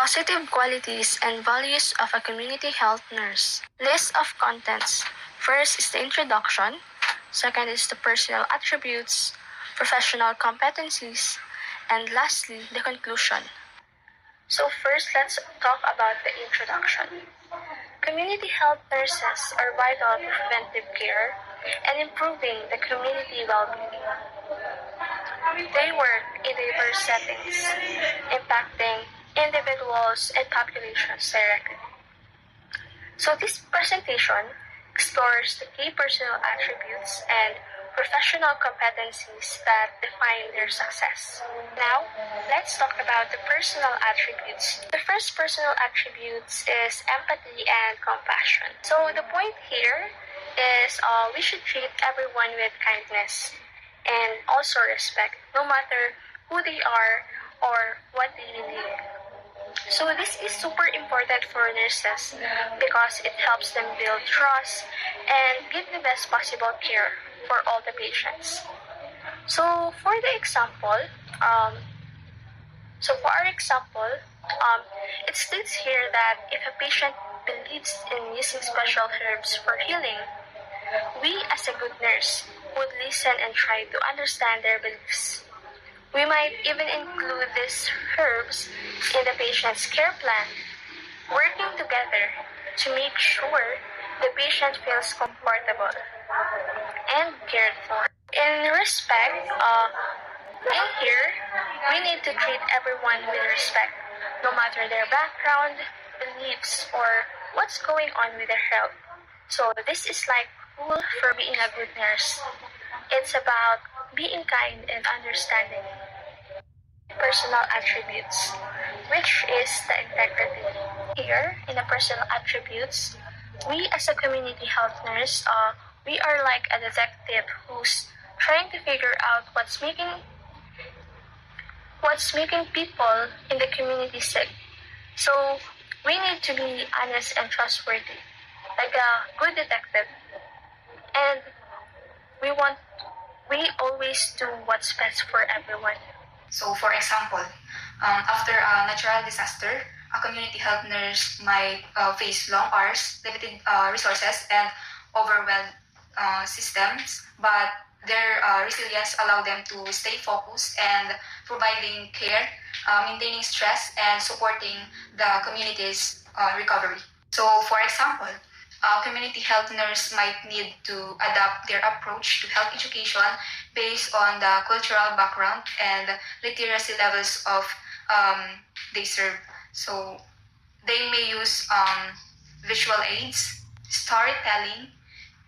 Positive qualities and values of a community health nurse. List of contents. First is the introduction. Second is the personal attributes, professional competencies, and lastly, the conclusion. So first, let's talk about the introduction. Community health nurses are vital to preventive care and improving the community well-being. They work in diverse settings, impacting individuals and populations directly. So this presentation explores the key personal attributes and professional competencies that define their success. Now, let's talk about the personal attributes. The first personal attributes is empathy and compassion. So the point here is we should treat everyone with kindness and also respect, no matter who they are or what they need. So this is super important for nurses because it helps them build trust and give the best possible care for all the patients. So for the example, it states here that if a patient believes in using special herbs for healing, we as a good nurse would listen and try to understand their beliefs. We might even include these herbs in the patient's care plan, working together to make sure the patient feels comfortable and cared for. In respect, in here, we need to treat everyone with respect, no matter their background, beliefs, or what's going on with their health. So this is like rule for being a good nurse. It's about being kind and understanding. Personal attributes, which is the integrity. Here, in the personal attributes, we as a community health nurse, we are like a detective who's trying to figure out what's making people in the community sick. So we need to be honest and trustworthy, like a good detective. And we always do what's best for everyone. So, for example, after a natural disaster, a community health nurse might face long hours, limited resources, and overwhelmed systems, but their resilience allow them to stay focused and providing care, maintaining stress, and supporting the community's recovery. So, for example, a community health nurse might need to adapt their approach to health education based on the cultural background and literacy levels of they serve. So they may use visual aids, storytelling,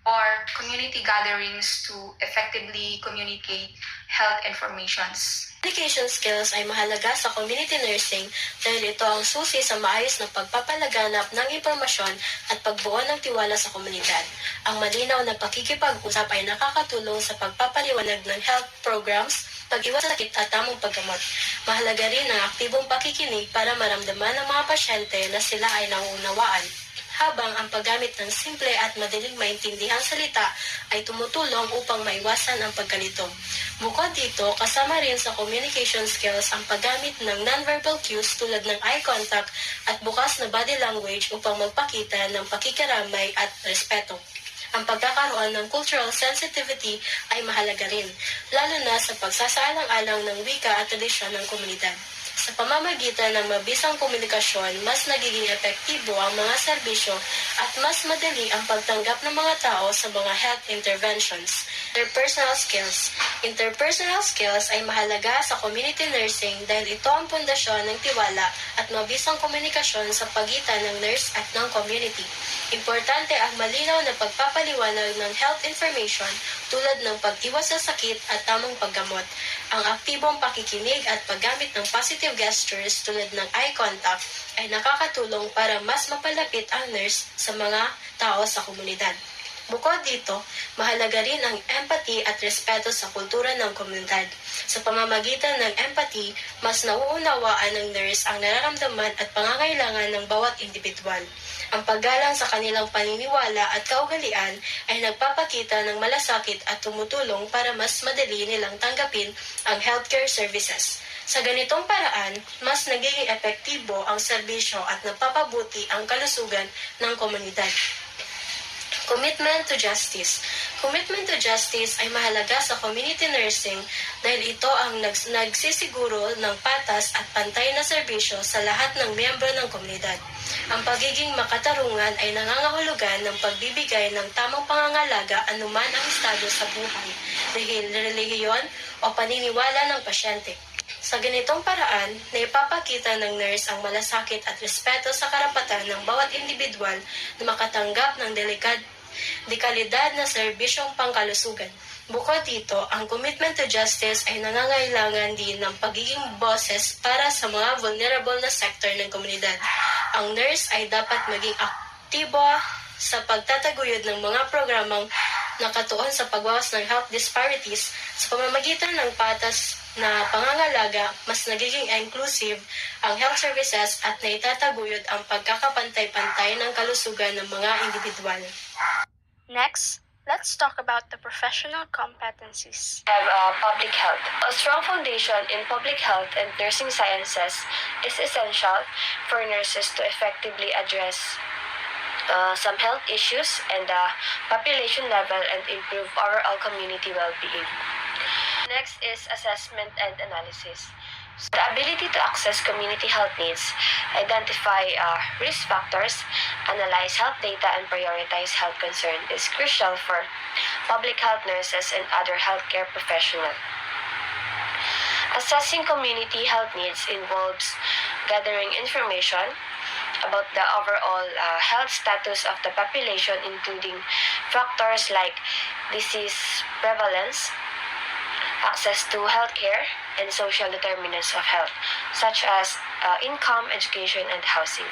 or community gatherings to effectively communicate health informations. Communication skills ay mahalaga sa community nursing dahil ito ang susi sa maayos na pagpapalaganap ng impormasyon at pagbuo ng tiwala sa komunidad. Ang malinaw na pakikipag-usap ay nakakatulong sa pagpapaliwanag ng health programs, pag-iwas sa sakit at tamang paggamot. Mahalaga rin ang aktibong pakikinig para maramdaman ng mga pasyente na sila ay nauunawaan. Habang ang paggamit ng simple at madaling maintindihang salita ay tumutulong upang maiwasan ang pagkalito. Bukod dito, kasama rin sa communication skills ang paggamit ng nonverbal cues tulad ng eye contact at bukas na body language upang magpakita ng pakikiramay at respeto. Ang pagkakaroon ng cultural sensitivity ay mahalaga rin, lalo na sa pagsasaalang-alang ng wika at tradisyon ng komunidad. Sa pamamagitan ng mabisang komunikasyon, mas nagiging epektibo ang mga serbisyo at mas madali ang pagtanggap ng mga tao sa mga health interventions. Interpersonal skills. Interpersonal skills ay mahalaga sa community nursing dahil ito ang pundasyon ng tiwala at mabisang komunikasyon sa pagitan ng nurse at ng community. Importante ang malinaw na pagpapaliwanag ng health information tulad ng pag-iwas sa sakit at tamang paggamot. Ang aktibong pakikinig at paggamit ng positive gestures tulad ng eye contact ay nakakatulong para mas mapalapit ang nurse sa mga tao sa komunidad. Bukod dito, mahalaga rin ang empathy at respeto sa kultura ng komunidad. Sa pamamagitan ng empathy, mas nauunawaan ng nurse ang nararamdaman at pangangailangan ng bawat individual. Ang paggalang sa kanilang paniniwala at kaugalian ay nagpapakita ng malasakit at tumutulong para mas madali nilang tanggapin ang healthcare services. Sa ganitong paraan, mas nagiging epektibo ang serbisyo at napapabuti ang kalusugan ng komunidad. Commitment to justice. Commitment to justice ay mahalaga sa community nursing dahil ito ang nagsisiguro ng patas at pantay na serbisyo sa lahat ng miyembro ng komunidad. Ang pagiging makatarungan ay nangangahulugan ng pagbibigay ng tamang pangangalaga anuman ang estado sa buhay, dahil relihiyon o paniniwala ng pasyente. Sa ganitong paraan, naipapakita ng nurse ang malasakit at respeto sa karapatan ng bawat individual na makatanggap ng dekalidad na serbisyong pangkalusugan. Bukod dito, ang commitment to justice ay nangangailangan din ng pagiging boses para sa mga vulnerable na sektor ng komunidad. Ang nurse ay dapat maging aktibo sa pagtataguyod ng mga programang nakatuon sa pagbawas ng health disparities sa pamamagitan ng patas na pangangalaga. Mas nagiging inclusive ang health services at naitataguyod ang pagkakapantay-pantay ng kalusugan ng mga individual. Next, let's talk about the professional competencies. Public health. A strong foundation in public health and nursing sciences is essential for nurses to effectively address some health issues and population level and improve overall community well-being. Next is assessment and analysis. So the ability to access community health needs, identify risk factors, analyze health data, and prioritize health concern is crucial for public health nurses and other healthcare professionals. Assessing community health needs involves gathering information about the overall health status of the population, including factors like disease prevalence, access to healthcare, and social determinants of health, such as income, education, and housing.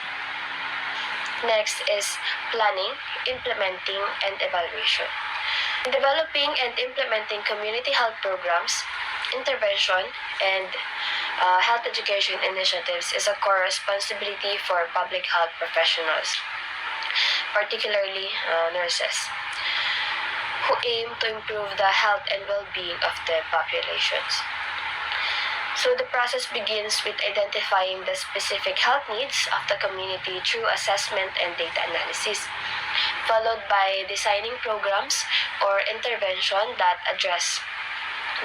Next is planning, implementing, and evaluation. In developing and implementing community health programs, intervention, and health education initiatives is a core responsibility for public health professionals, particularly nurses, who aim to improve the health and well-being of the populations. So the process begins with identifying the specific health needs of the community through assessment and data analysis, followed by designing programs or intervention that address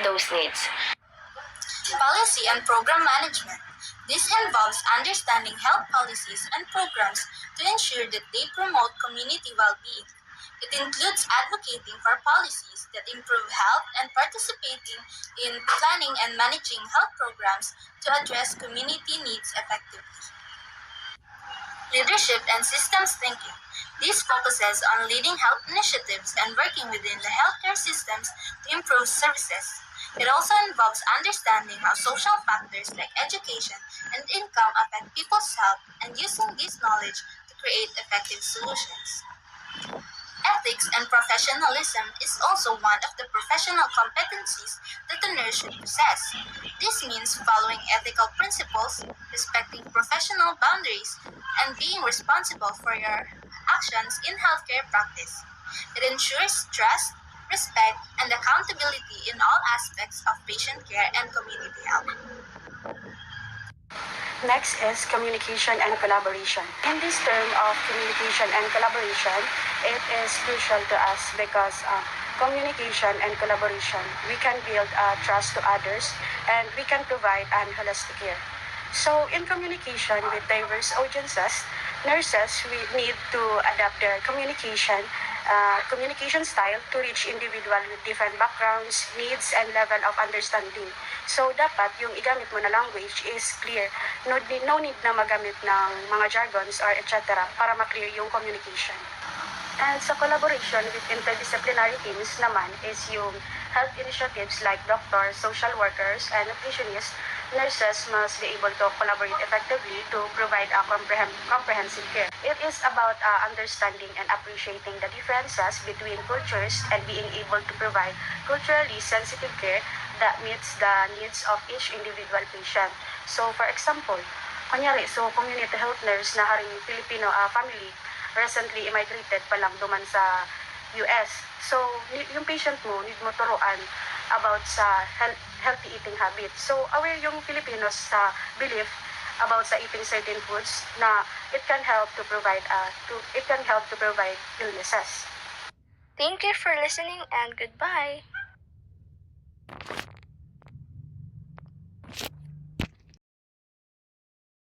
those needs. Policy and program management. This involves understanding health policies and programs to ensure that they promote community well-being. It includes advocating for policies that improve health and participating in planning and managing health programs to address community needs effectively. Leadership and systems thinking. This focuses on leading health initiatives and working within the healthcare systems to improve services. It also involves understanding how social factors like education and income affect people's health and using this knowledge to create effective solutions. Ethics and professionalism is also one of the professional competencies that a nurse should possess. This means following ethical principles, respecting professional boundaries, and being responsible for your actions in healthcare practice. It ensures trust, respect, and accountability in all aspects of patient care and community health. Next is communication and collaboration. In this term of communication and collaboration, it is crucial to us because communication and collaboration, we can build trust to others and we can provide an holistic care. So in communication with diverse audiences, nurses we need to adapt their communication style to reach individual with different backgrounds, needs, and level of understanding. So, dapat yung igamit mo na language is clear. No need na magamit ng mga jargons or etc. para ma-clear yung communication. And sa collaboration with interdisciplinary teams naman is yung health initiatives like doctors, social workers, and nutritionists. Nurses must be able to collaborate effectively to provide a comprehensive care. It is about understanding and appreciating the differences between cultures and being able to provide culturally sensitive care that meets the needs of each individual patient. So, for example, kunyari, community health nurse na haring Filipino family recently immigrated pa lang duman sa US. So, yung patient mo, need mo turuan about sa health healthy eating habits. So aware yung Filipinos sa belief about sa eating certain foods na it can help to provide illnesses. Thank you for listening and goodbye.